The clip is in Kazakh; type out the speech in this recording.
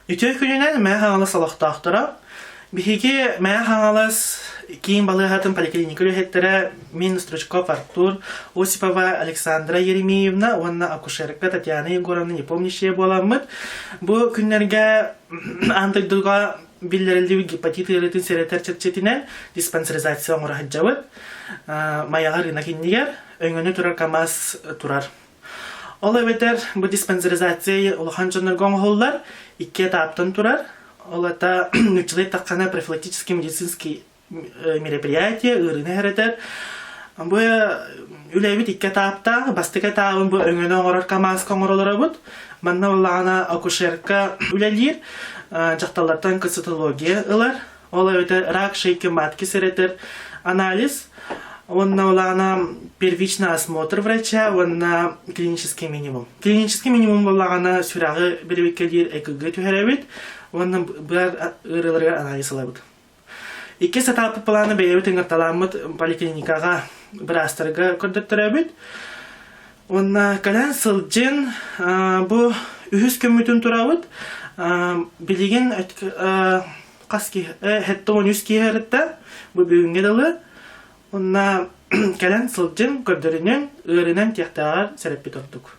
Ütü gününden mən hangalı salaqtaqtıra. Bihigi mən hangalас Ким балыгатын поликлиникалю хеттере мин Стручков Артур, Осипова Александра Еремеевна, онна акушерка Татьяна Егоровна, не помнящая боламыт. Бу күннәргә антидуга биллерелдеу гепатит иретін серетер чет-четінен диспансеризация оңыра хаджабыт. Маяға рынок иннигер, өңіні турар камаз турар. Ол әбетер бу диспансеризация улахан жоныргон холлар 2 этаптан турар. Ол ата нүчілей таққана профилактический медицинский мероприятие, ырыны хәретер. Бу үләбит 2 этапта, бастык этабын бу өңіні оңырар камаз коңыролары бұд. Манна олағана акушерка үләлер, жақталардан кацетология ылар. Ол әбетер рак шейки матки серетер анализ. Онна олағана первичный осмотр врача, онна клинический минимум. Клинический минимум олағана сүрағы бірбеккелер ЭКГ түхәрәбет, онна бір ырыларға анализ алабыд. 2 этапы планы бәйбет ыңырталамыд поликлиникаға бір астырға көрдіттірәбет. Онна кәлән сылджин бұ үхіз көмітін тұрабыд. Білеген қаски әтті 13 кейәрітті бұ бүгінге дылы. Онна кәлән сылджин көрдірінен ұрынан тияқтағар сәрәппет оттық.